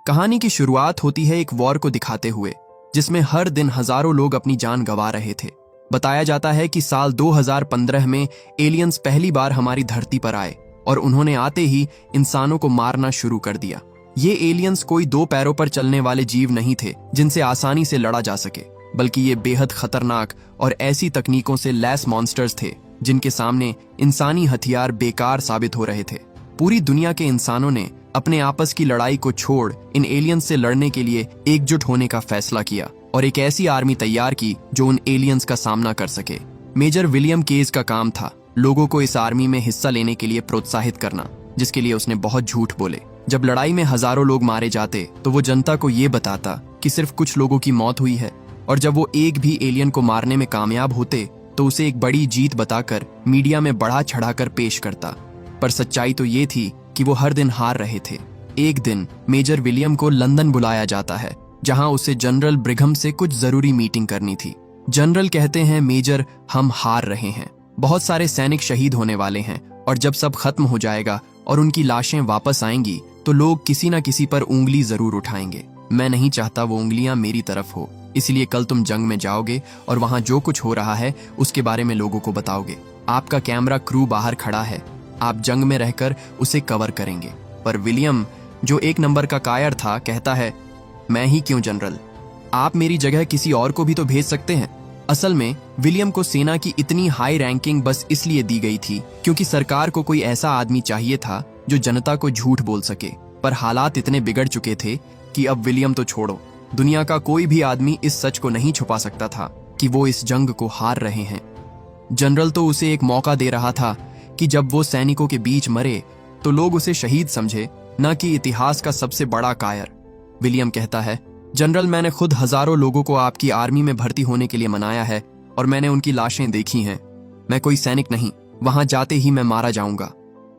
कहानी की शुरुआत होती है एक वॉर को दिखाते हुए, जिसमें हर दिन हजारों लोग अपनी जान गंवा रहे थे। बताया जाता है कि साल 2015 में एलियंस पहली बार हमारी धरती पर आए और उन्होंने आते ही इंसानों को मारना शुरू कर दिया। ये एलियंस कोई दो पैरों पर चलने वाले जीव नहीं थे जिनसे आसानी से लड़ा जा सके, बल्कि ये बेहद खतरनाक और ऐसी तकनीकों से लैस मॉन्स्टर्स थे जिनके सामने इंसानी हथियार बेकार साबित हो रहे थे। पूरी दुनिया के इंसानों ने अपने आपस की लड़ाई को छोड़ इन एलियंस से लड़ने के लिए एकजुट होने का फैसला किया और एक ऐसी आर्मी तैयार की जो उन एलियंस का सामना कर सके। मेजर विलियम केज का काम था लोगों को इस आर्मी में हिस्सा लेने के लिए प्रोत्साहित करना, जिसके लिए उसने बहुत झूठ बोले। जब लड़ाई में हजारों लोग मारे जाते तो वो जनता को ये बताता कि सिर्फ कुछ लोगों की मौत हुई है, और जब वो एक भी एलियन को मारने में कामयाब होते तो उसे एक बड़ी जीत बताकर मीडिया में बढ़ा चढ़ाकर पेश करता। पर सच्चाई तो ये थी कि वो हर दिन हार रहे थे। एक दिन मेजर विलियम को लंदन बुलाया जाता है, जहां उसे जनरल ब्रिघम से कुछ जरूरी मीटिंग करनी थी। जनरल कहते हैं, मेजर, हम हार रहे हैं, बहुत सारे सैनिक शहीद होने वाले हैं, और जब सब खत्म हो जाएगा और उनकी लाशें वापस आएंगी तो लोग किसी न किसी पर उंगली जरूर उठाएंगे। मैं नहीं चाहता वो उंगलियां मेरी तरफ हो, इसलिए कल तुम जंग में जाओगे और वहां जो कुछ हो रहा है उसके बारे में लोगों को बताओगे। आपका कैमरा क्रू बाहर खड़ा है, आप जंग में रहकर उसे कवर करेंगे। पर विलियम, जो एक नंबर का कायर था, कहता है, मैं ही क्यों जनरल, आप मेरी जगह किसी और को भी तो भेज सकते हैं। असल में विलियम को सेना की इतनी हाई रैंकिंग बस इसलिए दी गई थी क्योंकि सरकार को कोई ऐसा आदमी चाहिए था जो जनता को झूठ बोल सके। पर हालात इतने बिगड़ चुके थे कि अब विलियम तो छोड़ो, दुनिया का कोई भी आदमी इस सच को नहीं छुपा सकता था कि वो इस जंग को हार रहे हैं। जनरल तो उसे एक मौका दे रहा था कि जब वो सैनिकों के बीच मरे तो लोग उसे शहीद समझे, न कि इतिहास का सबसे बड़ा कायर। विलियम कहता है, जनरल, मैंने खुद हजारों लोगों को आपकी आर्मी में भर्ती होने के लिए मनाया है और मैंने उनकी लाशें देखी हैं। मैं कोई सैनिक नहीं, वहां जाते ही मैं मारा जाऊंगा।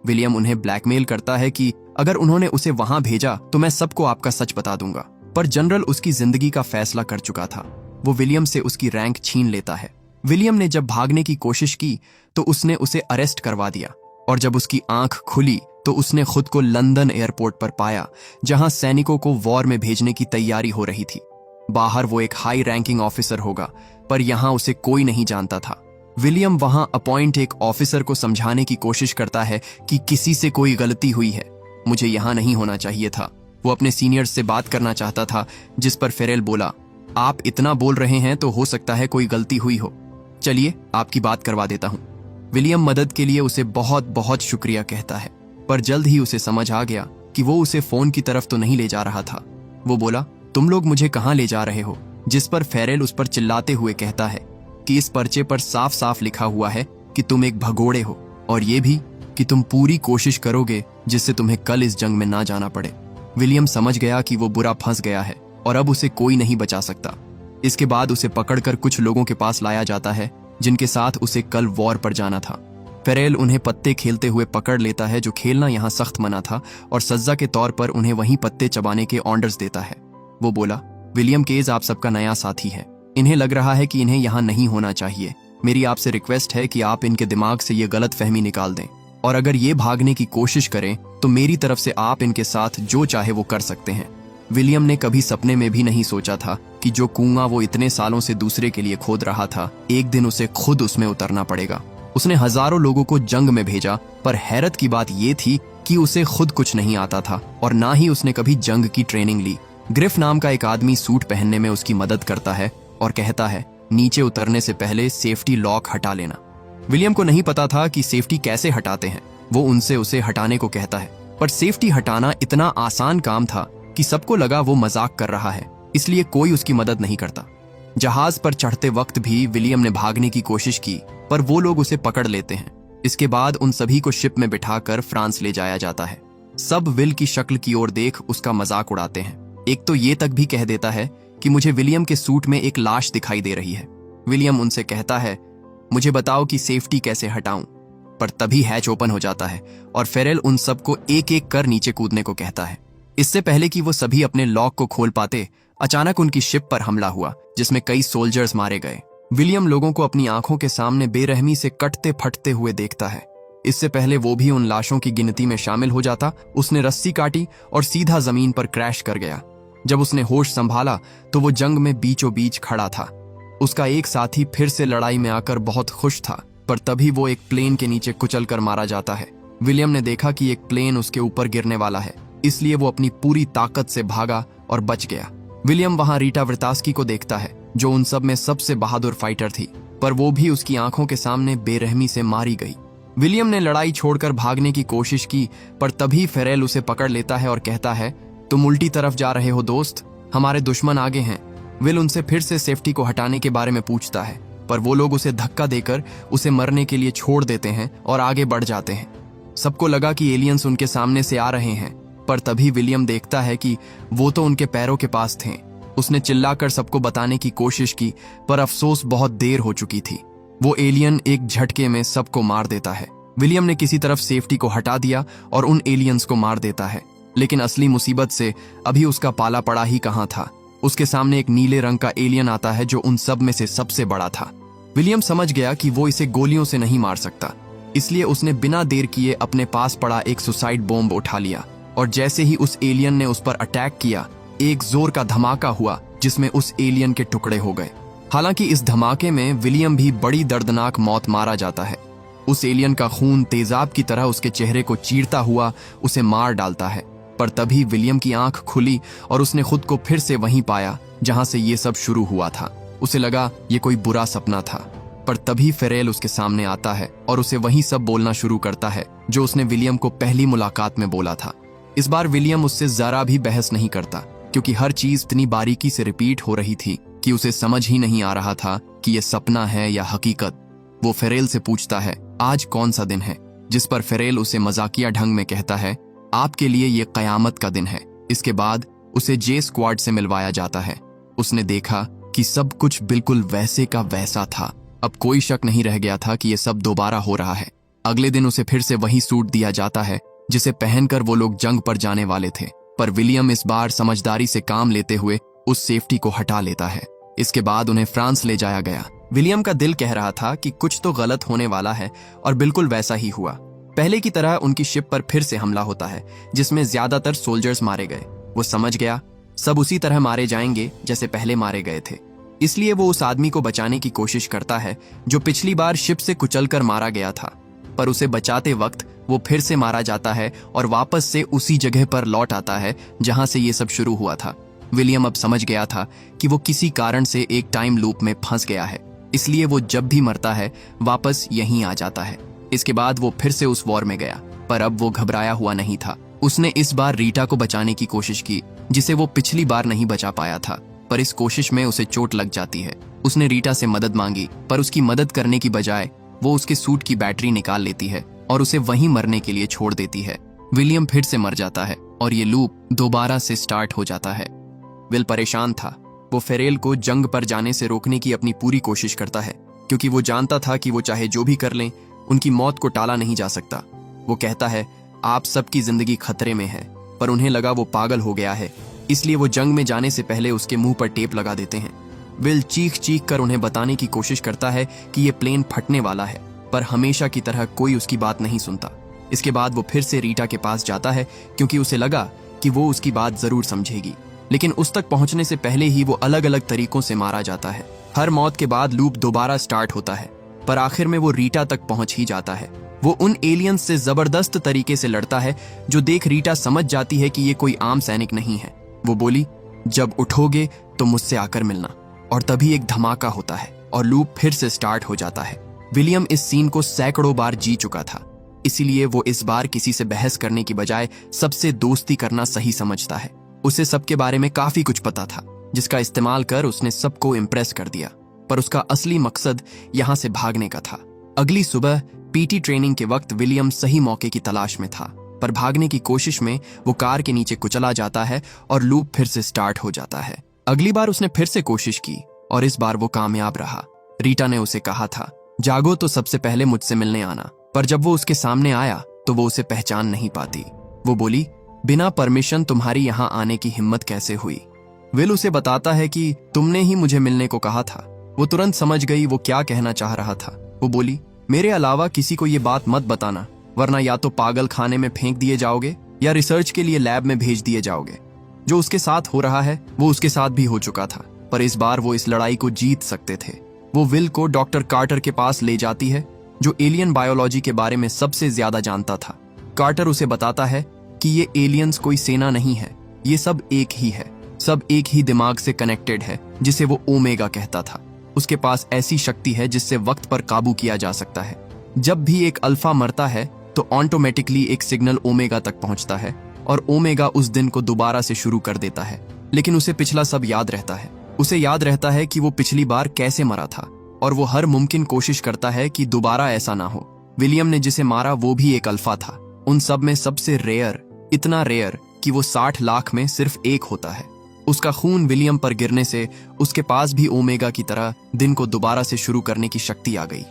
विलियम उन्हें ब्लैकमेल करता है कि अगर उन्होंने उसे वहां भेजा तो मैं सबको आपका सच बता दूंगा। पर जनरल उसकी जिंदगी का फैसला कर चुका था। वो विलियम से उसकी रैंक छीन लेता है। विलियम ने जब भागने की कोशिश की तो उसने उसे अरेस्ट करवा दिया, और जब उसकी आंख खुली तो उसने खुद को लंदन एयरपोर्ट पर पाया, जहां सैनिकों को वॉर में भेजने की तैयारी हो रही थी। बाहर वो एक हाई रैंकिंग ऑफिसर होगा, पर यहां उसे कोई नहीं जानता था। विलियम वहां अपॉइंट एक ऑफिसर को समझाने की कोशिश करता है कि किसी से कोई गलती हुई है, मुझे यहां नहीं होना चाहिए था। वो अपने सीनियर्स से बात करना चाहता था, जिस पर फेरेल बोला, आप इतना बोल रहे हैं तो हो सकता है कोई गलती हुई हो, चलिए आपकी बात करवा देता हूं। विलियम मदद के लिए उसे बहुत बहुत शुक्रिया कहता है, पर जल्द ही उसे समझ आ गया कि वो उसे फोन की तरफ तो नहीं ले जा रहा था। वो बोला, तुम लोग मुझे कहां ले जा रहे हो? जिस पर फेरेल उस पर चिल्लाते हुए कहता है कि इस पर्चे पर साफ साफ लिखा हुआ है कि तुम एक भगोड़े हो, और ये भी कि तुम पूरी कोशिश करोगे जिससे तुम्हें कल इस जंग में ना जाना पड़े। विलियम समझ गया कि वो बुरा फंस गया है और अब उसे कोई नहीं बचा सकता। इसके बाद उसे पकड़कर कुछ लोगों के पास लाया जाता है जिनके साथ उसे कल वॉर पर जाना था। फेरेल उन्हें पत्ते खेलते हुए पकड़ लेता है, जो खेलना यहाँ सख्त मना था, और सज्जा के तौर पर उन्हें वहीं पत्ते चबाने के ऑर्डर्स देता है। वो बोला, विलियम केज आप सबका नया साथी है, इन्हें लग रहा है कि इन्हें यहाँ नहीं होना चाहिए। मेरी आपसे रिक्वेस्ट है कि आप इनके दिमाग से ये गलत फहमी निकाल दें, और अगर ये भागने की कोशिश करें तो मेरी तरफ से आप इनके साथ जो चाहे वो कर सकते हैं। विलियम ने कभी सपने में भी नहीं सोचा था कि जो कुआं वो इतने सालों से दूसरे के लिए खोद रहा था, एक दिन उसे खुद उसमें उतरना पड़ेगा। उसने हजारों लोगों को जंग में भेजा, पर हैरत की बात यह थी कि उसे खुद कुछ नहीं आता था और ना ही उसने कभी जंग की ट्रेनिंग ली। ग्रिफ नाम का एक आदमी सूट पहनने में उसकी मदद करता है और कहता है, नीचे उतरने से पहले सेफ्टी लॉक हटा लेना। विलियम को नहीं पता था कि सेफ्टी कैसे हटाते हैं। वो उनसे उसे हटाने को कहता है, पर सेफ्टी हटाना इतना आसान काम था कि सबको लगा वो मजाक कर रहा है, इसलिए कोई उसकी मदद नहीं करता। जहाज पर चढ़ते वक्त भी विलियम ने भागने की कोशिश की, पर वो लोग उसे पकड़ लेते हैं। इसके बाद उन सभी को शिप में बिठाकर फ्रांस ले जाया जाता है। सब विल की शक्ल की ओर देख उसका मजाक उड़ाते हैं। एक तो ये तक भी कह देता है कि मुझे विलियम के सूट में एक लाश दिखाई दे रही है। विलियम उनसे कहता है, मुझे बताओ कि सेफ्टी कैसे हटाऊं। पर तभी हैच ओपन हो जाता है और फेरेल उन सबको एक एक कर नीचे कूदने को कहता है। इससे पहले कि वो सभी अपने लॉक को खोल पाते, अचानक उनकी शिप पर हमला हुआ, जिसमें कई सोल्जर्स मारे गए। विलियम लोगों को अपनी आंखों के सामने बेरहमी से कटते फटते हुए देखता है। इससे पहले वो भी उन लाशों की गिनती में शामिल हो जाता, उसने रस्सी काटी और सीधा जमीन पर क्रैश कर गया। जब उसने होश संभाला तो वो जंग में बीचों बीच खड़ा था। उसका एक साथी फिर से लड़ाई में आकर बहुत खुश था, पर तभी वो एक प्लेन के नीचे कुचल कर मारा जाता है। विलियम ने देखा कि एक प्लेन उसके ऊपर गिरने वाला है, इसलिए वो अपनी पूरी ताकत से भागा और बच गया। विलियम वहां रीटा वर्तास्की को देखता है, जो उन सब में सबसे बहादुर फाइटर थी, पर वो भी उसकी आंखों के सामने बेरहमी से मारी गई। विलियम ने लड़ाई छोड़कर भागने की कोशिश की, पर तभी फेरेल उसे पकड़ लेता है और कहता है, तुम उल्टी तरफ जा रहे हो दोस्त, हमारे दुश्मन आगे हैं। विल उनसे फिर से सेफ्टी को हटाने के बारे में पूछता है, पर वो लोग उसे धक्का देकर उसे मरने के लिए छोड़ देते हैं और आगे बढ़ जाते हैं। सबको लगा कि एलियंस उनके सामने से आ रहे हैं, पर तभी विलियम देखता है कि वो तो उनके पैरों के पास थे। उसने चिल्लाकर सबको बताने की कोशिश की, पर अफसोस बहुत देर हो चुकी थी। वो एलियन एक झटके में सबको मार देता है। विलियम ने किसी तरफ सेफ्टी को हटा दिया और उन एलियंस को मार देता है, लेकिन असली मुसीबत से अभी उसका पाला पड़ा ही कहां था। उसके सामने एक नीले रंग का एलियन आता है जो उन सब में से सबसे बड़ा था। विलियम समझ गया कि वो इसे गोलियों से नहीं मार सकता, इसलिए उसने बिना देर किए अपने पास पड़ा एक सुसाइड बॉम्ब उठा लिया, और जैसे ही उस एलियन ने उस पर अटैक किया, एक जोर का धमाका हुआ जिसमें उस एलियन के टुकड़े हो गए। हालांकि इस धमाके में विलियम भी बड़ी दर्दनाक मौत मारा जाता है। उस एलियन का खून तेजाब की तरह उसके चेहरे को चीरता हुआ उसे मार डालता है, पर तभी विलियम की आंख खुली और उसने खुद को फिर से वहीं पाया जहां से ये सब शुरू हुआ था। उसे लगा ये कोई बुरा सपना था, पर तभी फेरेल उसके सामने आता है और उसे वही सब बोलना शुरू करता है जो उसने विलियम को पहली मुलाकात में बोला था। इस बार विलियम उससे जरा भी बहस नहीं करता, क्योंकि हर चीज इतनी बारीकी से रिपीट हो रही थी कि उसे समझ ही नहीं आ रहा था कि यह सपना है या हकीकत। वो फेरेल से पूछता है, आज कौन सा दिन है, जिस पर फेरेल उसे मजाकिया ढंग में कहता है, आपके लिए ये कयामत का दिन है। इसके बाद उसे जे स्क्वाड से मिलवाया जाता है। उसने देखा कि सब कुछ बिल्कुल वैसे का वैसा था। अब कोई शक नहीं रह गया था कि यह सब दोबारा हो रहा है। अगले दिन उसे फिर से वही सूट दिया जाता है जिसे पहनकर वो लोग जंग पर जाने वाले थे, पर विलियम इस बार समझदारी से काम लेते हुए उस सेफ्टी को हटा लेता है। इसके बाद उन्हें फ्रांस ले जाया गया। विलियम का दिल कह रहा था कि कुछ तो गलत होने वाला है, और बिल्कुल वैसा ही हुआ। पहले की तरह उनकी शिप पर फिर से हमला होता है, जिसमें ज्यादातर सोल्जर्स मारे गए। वो समझ गया सब उसी तरह मारे जाएंगे जैसे पहले मारे गए थे, इसलिए वो उस आदमी को बचाने की कोशिश करता है जो पिछली बार शिप से कुचलकर मारा गया था, पर उसे बचाते वक्त वो फिर से मारा जाता है और वापस से उसी जगह पर लौट आता है जहां से ये सब शुरू हुआ था। विलियम अब समझ गया था कि वो किसी कारण से एक टाइम लूप में फंस गया है, इसलिए वो जब भी मरता है वापस यहीं आ जाता है। इसके बाद वो फिर से उस वॉर में गया, पर अब वो घबराया हुआ नहीं था। उसने इस बार रीटा को बचाने की कोशिश की, जिसे वो पिछली बार नहीं बचा पाया था, पर इस कोशिश में उसे चोट लग जाती है। उसने रीटा से मदद मांगी, पर उसकी मदद करने की बजाय वो उसके सूट की बैटरी निकाल लेती है और उसे वहीं मरने के लिए छोड़ देती है। विलियम फिर से मर जाता है और ये लूप दोबारा से स्टार्ट हो जाता है। विल परेशान था। वो फेरेल को जंग पर जाने से रोकने की अपनी पूरी कोशिश करता है, क्योंकि वो जानता था कि वो चाहे जो भी कर लें, उनकी मौत को टाला नहीं जा सकता। वो कहता है, आप सबकी जिंदगी खतरे में है, पर उन्हें लगा वो पागल हो गया है, इसलिए वो जंग में जाने से पहले उसके मुंह पर टेप लगा देते हैं। विल चीख चीख कर उन्हें बताने की कोशिश करता है कि ये प्लेन फटने वाला है, पर हमेशा की तरह कोई उसकी बात नहीं सुनता। इसके बाद वो फिर से रीटा के पास जाता है, क्योंकि उसे लगा कि वो उसकी बात जरूर समझेगी, लेकिन उस तक पहुंचने से पहले ही वो अलग अलग तरीकों से मारा जाता है। हर मौत के बाद लूप दोबारा स्टार्ट होता है, पर आखिर में वो रीटा तक पहुंच ही जाता है। वो उन एलियंस से जबरदस्त तरीके से लड़ता है, जो देख रीटा समझ जाती है कि ये कोई आम सैनिक नहीं है। वो बोली, जब उठोगे तो मुझसे आकर मिलना। और तभी एक धमाका होता है और लूप फिर से स्टार्ट हो जाता है। विलियम इस सीन को सैकड़ों बार जी चुका था, इसीलिए वो इस बार किसी से बहस करने की बजाय सबसे दोस्ती करना सही समझता है। उसे सबके बारे में काफी कुछ पता था, जिसका इस्तेमाल कर उसने सबको इम्प्रेस कर दिया, पर उसका असली मकसद यहाँ से भागने का था। अगली सुबह पीटी ट्रेनिंग के वक्त विलियम सही मौके की तलाश में था, पर भागने की कोशिश में वो कार के नीचे कुचला जाता है और लूप फिर से स्टार्ट हो जाता है। अगली बार उसने फिर से कोशिश की और इस बार वो कामयाब रहा। रीटा ने उसे कहा था, जागो तो सबसे पहले मुझसे मिलने आना, पर जब वो उसके सामने आया तो वो उसे पहचान नहीं पाती। वो बोली, बिना परमिशन तुम्हारी यहाँ आने की हिम्मत कैसे हुई? विल उसे बताता है कि तुमने ही मुझे मिलने को कहा था। वो तुरंत समझ गई वो क्या कहना चाह रहा था। वो बोली, मेरे अलावा किसी को ये बात मत बताना, वरना या तो पागल खाने में फेंक दिए जाओगे या रिसर्च के लिए लैब में भेज दिए जाओगे। जो उसके साथ हो रहा है वो उसके साथ भी हो चुका था, पर इस बार वो इस लड़ाई को जीत सकते थे। वो विल को डॉक्टर कार्टर के पास ले जाती है, जो एलियन बायोलॉजी के बारे में सबसे ज्यादा जानता था। कार्टर उसे बताता है कि ये एलियंस कोई सेना नहीं है, ये सब एक ही है, सब एक ही दिमाग से कनेक्टेड है, जिसे वो ओमेगा कहता था। उसके पास ऐसी शक्ति है जिससे वक्त पर काबू किया जा सकता है। जब भी एक अल्फा मरता है तो ऑटोमेटिकली एक सिग्नल ओमेगा तक पहुंचता है और ओमेगा उस दिन को दोबारा से शुरू कर देता है। लेकिन उसे पिछला सब याद रहता है। उसे याद रहता है कि वो पिछली बार कैसे मरा था और वो हर मुमकिन कोशिश करता है कि दोबारा ऐसा ना हो। विलियम ने जिसे मारा वो भी एक अल्फा था, उन सब में सबसे रेयर, इतना रेयर कि वो 60 लाख में सिर्फ एक होता है। उसका खून विलियम पर गिरने से उसके पास भी ओमेगा की तरह दिन को दोबारा से शुरू करने की शक्ति आ गई।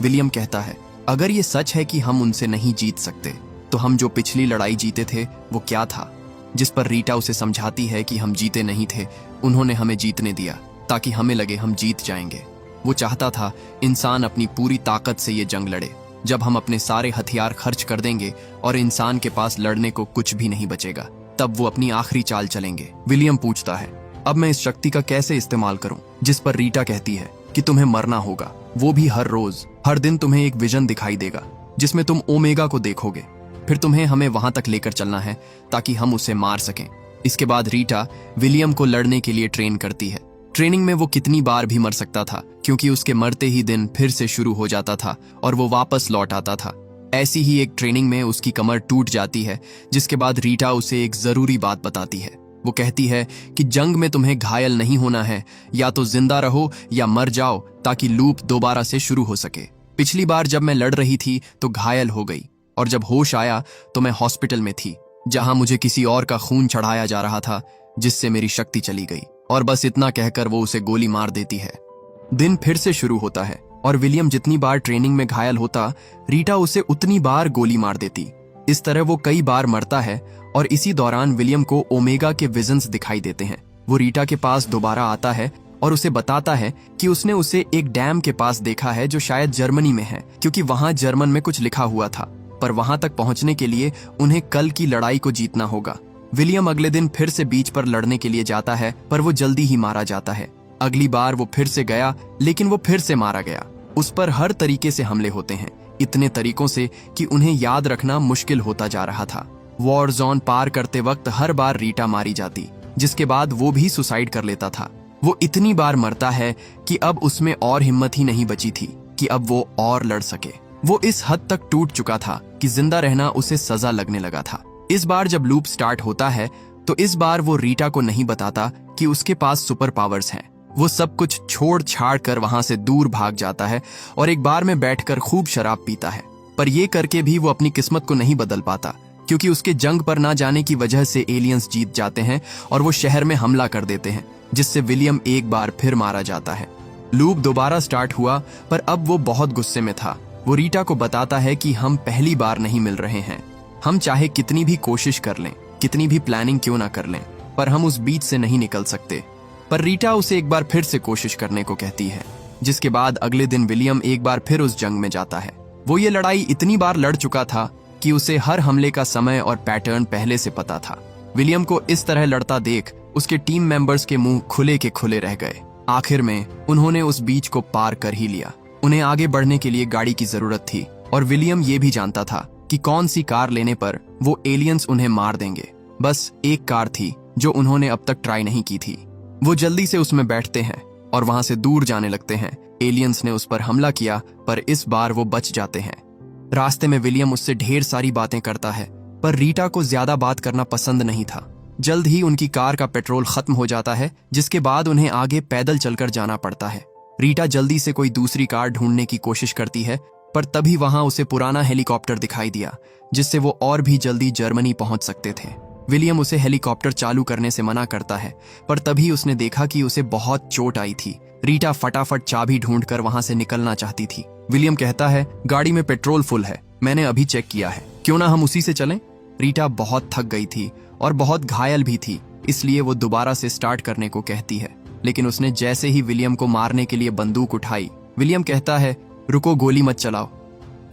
विलियम कहता है, अगर ये सच है कि हम उनसे नहीं जीत सकते, तो हम जो पिछली लड़ाई जीते थे वो क्या था? जिस पर रीटा उसे समझाती है कि हम जीते नहीं थे, उन्होंने हमें जीतने दिया ताकि हमें लगे हम जीत जाएंगे। वो चाहता था इंसान अपनी पूरी ताकत से ये जंग लड़े। जब हम अपने सारे हथियार खर्च कर देंगे और इंसान के पास लड़ने को कुछ भी नहीं बचेगा, तब वो अपनी आखिरी चाल चलेंगे। विलियम पूछता है, अब मैं इस शक्ति का कैसे इस्तेमाल करूं? जिस पर रीटा कहती है कि तुम्हें मरना होगा, वो भी हर रोज। हर दिन तुम्हें एक विजन दिखाई देगा जिसमें तुम ओमेगा को देखोगे, फिर तुम्हें हमें वहां तक लेकर चलना है ताकि हम उसे मार सकें। इसके बाद रीटा विलियम को लड़ने के लिए ट्रेन करती है। ट्रेनिंग में वो कितनी बार भी मर सकता था, क्योंकि उसके मरते ही दिन फिर से शुरू हो जाता था और वो वापस लौट आता था। ऐसी ही एक ट्रेनिंग में उसकी कमर टूट जाती है, जिसके बाद रीटा उसे एक जरूरी बात बताती है। वो कहती है कि जंग में तुम्हें घायल नहीं होना है, या तो जिंदा रहो या मर जाओ ताकि लूप दोबारा से शुरू हो सके। पिछली बार जब मैं लड़ रही थी तो घायल हो गई, और जब होश आया तो मैं हॉस्पिटल में थी, जहां मुझे किसी और का खून चढ़ाया जा रहा था, जिससे मेरी शक्ति चली गई। और बस इतना कहकर वो उसे गोली मार देती है। दिन फिर से शुरू होता है और विलियम जितनी बार ट्रेनिंग में घायल होता, रीटा उसे उतनी बार गोली मार देती। इस तरह वो कई बार मरता है और इसी दौरान विलियम को ओमेगा के विजन्स दिखाई देते हैं। वो रीटा के पास दोबारा आता है और उसे बताता है कि उसने उसे एक डैम के पास देखा है जो शायद जर्मनी में है, क्योंकि वहां जर्मन में कुछ लिखा हुआ था। पर वहां तक पहुंचने के लिए उन्हें कल की लड़ाई को जीतना होगा। विलियम अगले दिन फिर से बीच पर लड़ने के लिए जाता है, पर वो जल्दी ही मारा जाता है। अगली बार वो फिर से गया, लेकिन वो फिर से मारा गया। उस पर हर तरीके से हमले होते हैं, इतने तरीकों से कि उन्हें याद रखना मुश्किल होता जा रहा था। वॉर जोन पार करते वक्त हर बार रीटा मारी जाती, जिसके बाद वो भी सुसाइड कर लेता था। वो इतनी बार मरता है कि अब उसमें और हिम्मत ही नहीं बची थी कि अब वो और लड़ सके। वो इस हद तक टूट चुका था कि जिंदा रहना उसे सजा लगने लगा था। इस बार जब लूप स्टार्ट होता है तो इस बार वो रीटा को नहीं बताता कि उसके पास सुपर पावर्स हैं। वो सब कुछ छोड़ छाड़ कर वहां से दूर भाग जाता है और एक बार में बैठकर खूब शराब पीता है। पर ये करके भी वो अपनी किस्मत को नहीं बदल पाता, क्योंकि उसके जंग पर ना जाने की वजह से एलियंस जीत जाते हैं और वो शहर में हमला कर देते हैं, जिससे विलियम एक बार फिर मारा जाता है। लूप दोबारा स्टार्ट हुआ, पर अब वो बहुत गुस्से में था। वो रीटा को बताता है कि हम पहली बार नहीं मिल रहे हैं। हम चाहे कितनी भी कोशिश कर लें, कितनी भी प्लानिंग क्यों ना कर लें, पर हम उस बीच से नहीं निकल सकते। पर रीटा उसे एक बार फिर से कोशिश करने को कहती है, जिसके बाद अगले दिन विलियम एक बार फिर उस जंग में जाता है। वो ये लड़ाई इतनी बार लड़ चुका था कि उसे हर हमले का समय और पैटर्न पहले से पता था। विलियम को इस तरह लड़ता देख उसके टीम मेंबर्स के मुंह खुले के खुले रह गए। आखिर में उन्होंने उस बीच को पार कर ही लिया। उन्हें आगे बढ़ने के लिए गाड़ी की जरूरत थी और विलियम ये भी जानता था कि कौन सी कार लेने पर वो एलियंस उन्हें मार देंगे। बस एक कार थी जो उन्होंने अब तक ट्राई नहीं की थी। वो जल्दी से उसमें बैठते हैं और वहां से दूर जाने लगते हैं। एलियंस ने उस पर हमला किया, पर इस बार वो बच जाते हैं। रास्ते में विलियम उससे ढेर सारी बातें करता है, पर रीटा को ज्यादा बात करना पसंद नहीं था। जल्द ही उनकी कार का पेट्रोल खत्म हो जाता है, जिसके बाद उन्हें आगे पैदल चलकर जाना पड़ता है। रीटा जल्दी से कोई दूसरी कार ढूंढने की कोशिश करती है, पर तभी वहां उसे पुराना हेलीकॉप्टर दिखाई दिया, जिससे वो और भी जल्दी जर्मनी पहुंच सकते थे। विलियम उसे हेलीकॉप्टर चालू करने से मना करता है, पर तभी उसने देखा कि उसे बहुत चोट आई थी। रीटा फटाफट चाबी ढूंढकर वहां से निकलना चाहती थी। विलियम कहता है, गाड़ी में पेट्रोल फुल है, मैंने अभी चेक किया है, क्यों ना हम उसी से चलें? रीटा बहुत थक गई थी और बहुत घायल भी थी, इसलिए वो दोबारा से स्टार्ट करने को कहती है। लेकिन उसने जैसे ही विलियम को मारने के लिए बंदूक उठाई, विलियम कहता है, रुको, गोली मत चलाओ,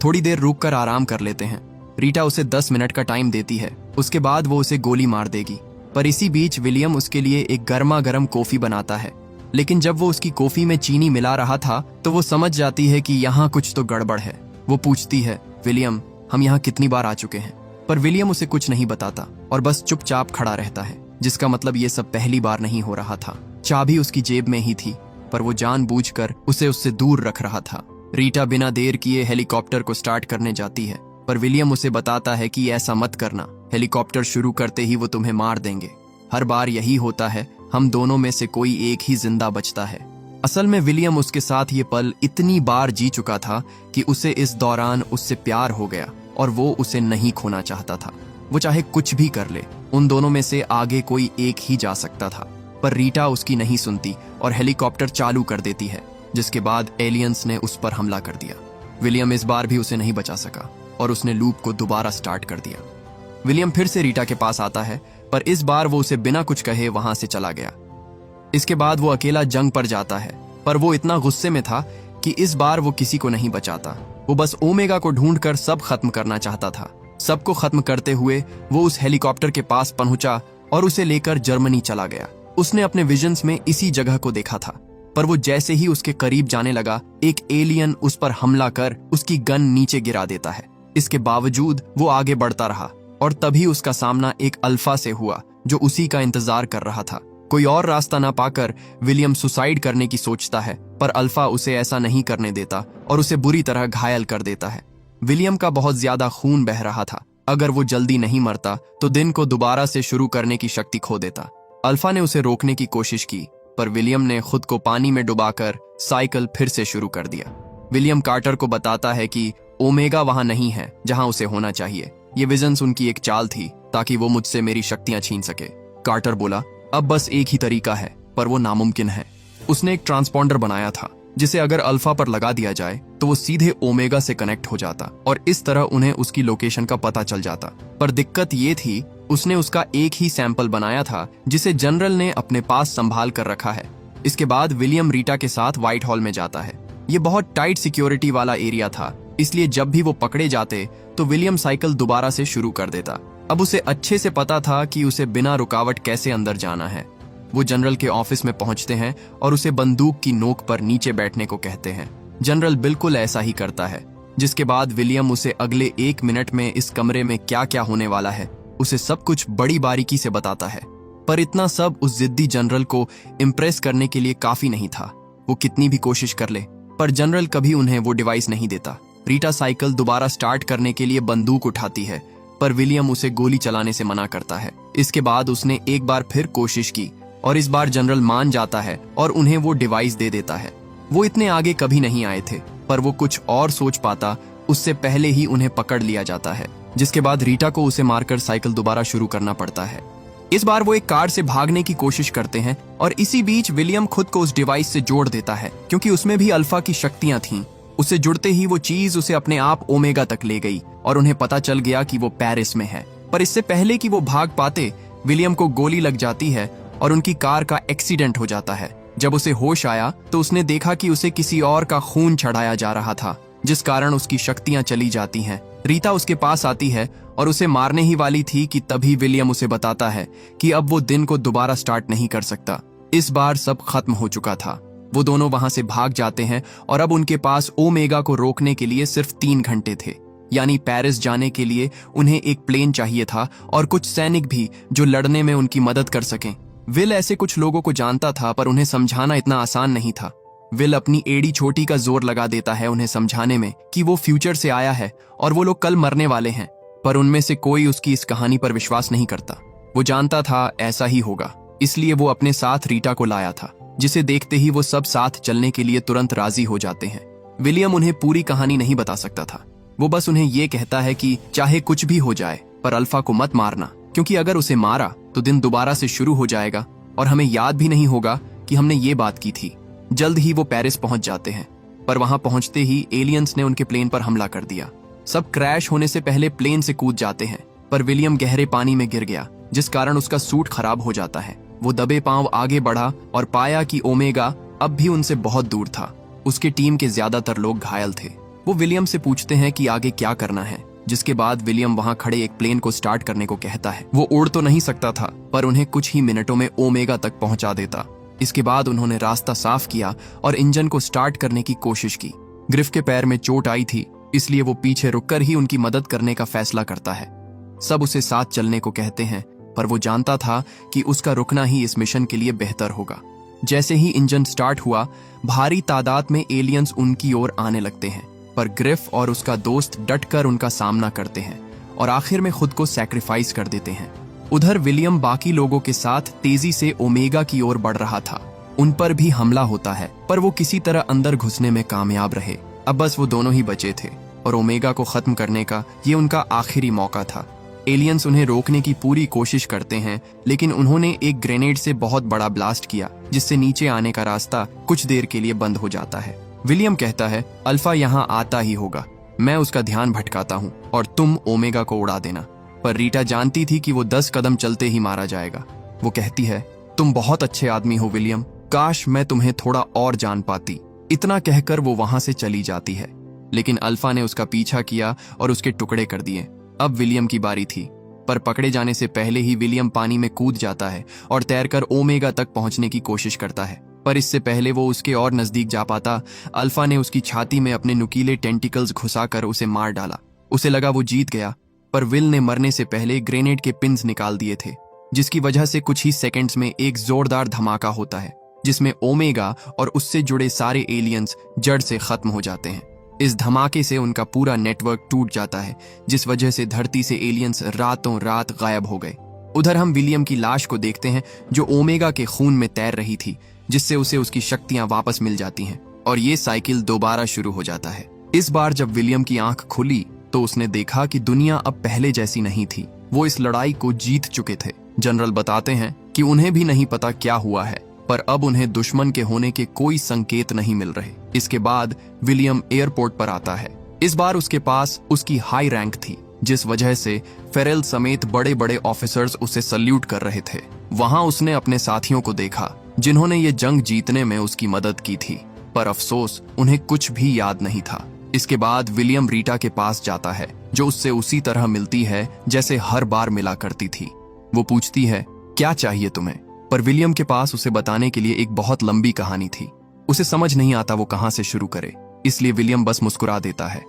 थोड़ी देर रुक कर आराम कर लेते हैं। रीटा उसे 10 मिनट का टाइम देती है, उसके बाद वो उसे गोली मार देगी। पर इसी बीच विलियम उसके लिए एक गर्मा गर्म कॉफी बनाता है। लेकिन जब वो उसकी कॉफी में चीनी मिला रहा था तो वो समझ जाती है कि यहाँ कुछ तो गड़बड़ है। वो पूछती है, विलियम, हम यहाँ कितनी बार आ चुके हैं? पर विलियम उसे कुछ नहीं बताता और बस चुपचाप खड़ा रहता है, जिसका मतलब ये सब पहली बार नहीं हो रहा था। चाबी उसकी जेब में ही थी, पर वो जानबूझकर उसे उससे दूर रख रहा था। रीटा बिना देर किए हेलीकॉप्टर को स्टार्ट करने जाती है, पर विलियम उसे बताता है कि ऐसा मत करना, हेलीकॉप्टर शुरू करते ही वो तुम्हें मार देंगे। हर बार यही होता है, हम दोनों में से कोई एक ही जिंदा बचता है। असल में विलियम उसके साथ ये पल इतनी बार जी चुका था कि उसे इस दौरान उससे प्यार हो गया और वो उसे नहीं खोना चाहता था। वो चाहे कुछ भी कर ले, उन दोनों में से आगे कोई एक ही जा सकता था। पर रीटा उसकी नहीं सुनती और हेलीकॉप्टर चालू कर देती है, जिसके बाद एलियंस ने उस पर हमला कर दिया। विलियम इस बार भी उसे नहीं बचा सका और उसने लूप को दोबारा स्टार्ट कर दिया। विलियम फिर से रीटा के पास आता है, पर इस बार वो उसे बिना कुछ कहे वहां से चला गया। इसके बाद वो अकेला जंग पर जाता है, पर वो इतना गुस्से में था कि इस बार वो किसी को नहीं बचाता। वो बस ओमेगा को ढूंढकर सब खत्म करना चाहता था। सबको खत्म करते हुए वो उस हेलीकॉप्टर के पास पहुंचा और उसे लेकर जर्मनी चला गया। उसने अपने विजन्स में इसी जगह को देखा था, पर वो जैसे ही उसके करीब जाने लगा, एक एलियन उस पर हमला कर उसकी गन नीचे गिरा देता है। इसके बावजूद वो आगे बढ़ता रहा और तभी उसका सामना एक अल्फा से हुआ, जो उसी का इंतजार कर रहा था। कोई और रास्ता ना पाकर विलियम सुसाइड करने की सोचता है, पर अल्फा उसे ऐसा नहीं करने देता और उसे बुरी तरह घायल कर देता है। विलियम का बहुत ज्यादा खून बह रहा था। अगर वो जल्दी नहीं मरता तो दिन को दोबारा से शुरू करने की शक्ति खो देता। अल्फा ने उसे रोकने की कोशिश की, पर विलियम ने खुद को पानी में डुबाकर साइकिल फिर से शुरू कर दिया। विलियम कार्टर को बताता है कि ओमेगा वहां नहीं है जहां उसे होना चाहिए। ये विजन्स उनकी एक चाल थी ताकि वो मुझसे मेरी शक्तियां छीन सके। कार्टर बोला, अब बस एक ही तरीका है, पर वो नामुमकिन है। उसने एक ट्रांसपॉन्डर बनाया था जिसे अगर अल्फा पर लगा दिया जाए तो वो सीधे ओमेगा से कनेक्ट हो जाता और इस तरह उन्हें उसकी लोकेशन का पता चल जाता। पर दिक्कत ये थी, उसने उसका एक ही सैंपल बनाया था जिसे जनरल ने अपने पास संभाल कर रखा है। इसके बाद विलियम रीटा के साथ व्हाइट हॉल में जाता है। ये बहुत टाइट सिक्योरिटी वाला एरिया था, इसलिए जब भी वो पकड़े जाते तो विलियम साइकिल दोबारा से शुरू कर देता। अब उसे अच्छे से पता था कि उसे बिना रुकावट कैसे अंदर जाना है। वो जनरल के ऑफिस में पहुंचते हैं और उसे बंदूक की नोक पर नीचे बैठने को कहते हैं। जनरल बिल्कुल ऐसा ही करता है, जिसके बाद विलियम उसे अगले 1 मिनट में इस कमरे में क्या क्या होने वाला है उसे सब कुछ बड़ी बारीकी से बताता है। पर इतना सब उस जिद्दी जनरल को इम्प्रेस करने के लिए काफी नहीं था। वो कितनी भी कोशिश कर ले, पर जनरल कभी उन्हें वो डिवाइस नहीं देता। रीटा साइकिल दोबारा स्टार्ट करने के लिए बंदूक उठाती है, पर विलियम उसे गोली चलाने से मना करता है। इसके बाद उसने एक बार फिर कोशिश की और इस बार जनरल मान जाता है और उन्हें वो डिवाइस दे देता है। वो इतने आगे कभी नहीं आए थे, पर वो कुछ और सोच पाता उससे पहले ही उन्हें पकड़ लिया जाता है, जिसके बाद रीटा को उसे मारकर साइकिल दोबारा शुरू करना पड़ता है। इस बार वो एक कार से भागने की कोशिश करते हैं और इसी बीच विलियम खुद को उस डिवाइस से जोड़ देता है, क्योंकि उसमें भी अल्फा की शक्तियां थीं। उससे जुड़ते ही वो चीज उसे अपने आप ओमेगा तक ले गई और उन्हें पता चल गया कि वो पेरिस में है। पर इससे पहले कि वो भाग पाते, विलियम को गोली लग जाती है और उनकी कार का एक्सीडेंट हो जाता है। जब उसे होश आया तो उसने देखा कि उसे किसी और का खून चढ़ाया जा रहा था, जिस कारण उसकी शक्तियां चली जाती हैं। रीटा उसके पास आती है और उसे मारने ही वाली थी कि तभी विलियम उसे बताता है कि अब वो दिन को दोबारा स्टार्ट नहीं कर सकता। इस बार सब खत्म हो चुका था। वो दोनों वहां से भाग जाते हैं और अब उनके पास ओमेगा को रोकने के लिए सिर्फ 3 घंटे थे। यानी पेरिस जाने के लिए उन्हें एक प्लेन चाहिए था और कुछ सैनिक भी जो लड़ने में उनकी मदद कर सकें। विल ऐसे कुछ लोगों को जानता था, पर उन्हें समझाना इतना आसान नहीं था। विल अपनी एड़ी छोटी का जोर लगा देता है उन्हें समझाने में कि वो फ्यूचर से आया है और वो लोग कल मरने वाले हैं, पर उनमें से कोई उसकी इस कहानी पर विश्वास नहीं करता। वो जानता था ऐसा ही होगा, इसलिए वो अपने साथ रीटा को लाया था, जिसे देखते ही वो सब साथ चलने के लिए तुरंत राजी हो जाते हैं। विलियम उन्हें पूरी कहानी नहीं बता सकता था। वो बस उन्हें ये कहता है कि चाहे कुछ भी हो जाए, पर अल्फा को मत मारना, क्योंकि अगर उसे मारा तो दिन दोबारा से शुरू हो जाएगा और हमें याद भी नहीं होगा कि हमने ये बात की थी। जल्द ही वो पेरिस पहुंच जाते हैं, पर वहां पहुंचते ही एलियंस ने उनके प्लेन पर हमला कर दिया। सब क्रैश होने से पहले प्लेन से कूद जाते हैं, पर विलियम गहरे पानी में गिर गया, जिस कारण उसका सूट खराब हो जाता है। वो दबे पांव आगे बढ़ा और पाया कि ओमेगा अब भी उनसे बहुत दूर था। उसके टीम के ज्यादातर लोग घायल थे। वो विलियम से पूछते हैं कि आगे क्या करना है, जिसके बाद विलियम वहां खड़े एक प्लेन को स्टार्ट करने को कहता है। वो उड़ तो नहीं सकता था, पर उन्हें कुछ ही मिनटों में ओमेगा तक पहुंचा देता। इसके बाद उन्होंने रास्ता साफ किया और इंजन को स्टार्ट करने की कोशिश की। ग्रिफ के पैर में चोट आई थी, इसलिए वो पीछे रुककर ही उनकी मदद करने का फैसला करता है। सब उसे साथ चलने को कहते हैं, पर वो जानता था कि उसका रुकना ही इस मिशन के लिए बेहतर होगा। जैसे ही इंजन स्टार्ट हुआ, भारी तादाद में एलियंस उनकी ओर आने लगते हैं, पर ग्रिफ और उसका दोस्त डटकर उनका सामना करते हैं और आखिर में खुद को सैक्रिफाइस कर देते हैं। उधर विलियम बाकी लोगों के साथ तेजी से ओमेगा की ओर बढ़ रहा था। उन पर भी हमला होता है, पर वो किसी तरह अंदर घुसने में कामयाब रहे। अब बस वो दोनों ही बचे थे और ओमेगा को खत्म करने का ये उनका आखिरी मौका था। एलियंस उन्हें रोकने की पूरी कोशिश करते हैं, लेकिन उन्होंने एक ग्रेनेड से बहुत बड़ा ब्लास्ट किया, जिससे नीचे आने का रास्ता कुछ देर के लिए बंद हो जाता है। विलियम कहता है, अल्फा यहाँ आता ही होगा, मैं उसका ध्यान भटकाता हूँ और तुम ओमेगा को उड़ा देना। पर रीटा जानती थी कि वो 10 कदम चलते ही मारा जाएगा। वो कहती है, तुम बहुत अच्छे आदमी हो विलियम, काश मैं तुम्हें थोड़ा और जान पाती। इतना कहकर वो वहां से चली जाती है, लेकिन अल्फा ने उसका पीछा किया और उसके टुकड़े कर दिए। अब विलियम की बारी थी, पर पकड़े जाने से पहले ही विलियम पानी में कूद जाता है और तैरकर ओमेगा तक पहुंचने की कोशिश करता है। पर इससे पहले वो उसके और नजदीक जा पाता, अल्फा ने उसकी छाती में अपने नुकीले टेंटिकल्स घुसाकर उसे मार डाला। उसे लगा वो जीत गया, पर विल ने मरने से पहले ग्रेनेड के पिन्स निकाल दिए थे, जिसकी वजह से कुछ ही सेकंड्स में एक जोरदार धमाका होता है, जिसमें ओमेगा और उससे जुड़े सारे एलियंस जड़ से खत्म हो जाते हैं। इस धमाके से उनका पूरा नेटवर्क टूट जाता है, जिस वजह से धरती से एलियंस रातों रात गायब हो गए। उधर हम विलियम की लाश को देखते हैं, जो ओमेगा के खून में तैर रही थी, जिससे उसे उसकी शक्तियां वापस मिल जाती हैं और ये साइकिल दोबारा शुरू हो जाता है। इस बार जब विलियम की आंख खुली तो उसने देखा कि दुनिया अब पहले जैसी नहीं थी। वो इस लड़ाई को जीत चुके थे। जनरल बताते हैं कि उन्हें भी नहीं पता क्या हुआ है, पर अब उन्हें दुश्मन के होने के कोई संकेत नहीं मिल रहे। इसके बाद विलियम एयरपोर्ट पर आता है। इस बार उसके पास उसकी हाई रैंक थी, जिस वजह से फेरेल समेत बड़े बड़े ऑफिसर्स उसे सल्यूट कर रहे थे। वहां उसने अपने साथियों को देखा, जिन्होंने ये जंग जीतने में उसकी मदद की थी, पर अफसोस उन्हें कुछ भी याद नहीं था। इसके बाद विलियम रीटा के पास जाता है, जो उससे उसी तरह मिलती है जैसे हर बार मिला करती थी। वो पूछती है, क्या चाहिए तुम्हें? पर विलियम के पास उसे बताने के लिए एक बहुत लंबी कहानी थी। उसे समझ नहीं आता वो कहां से शुरू करे, इसलिए विलियम बस मुस्कुरा देता है।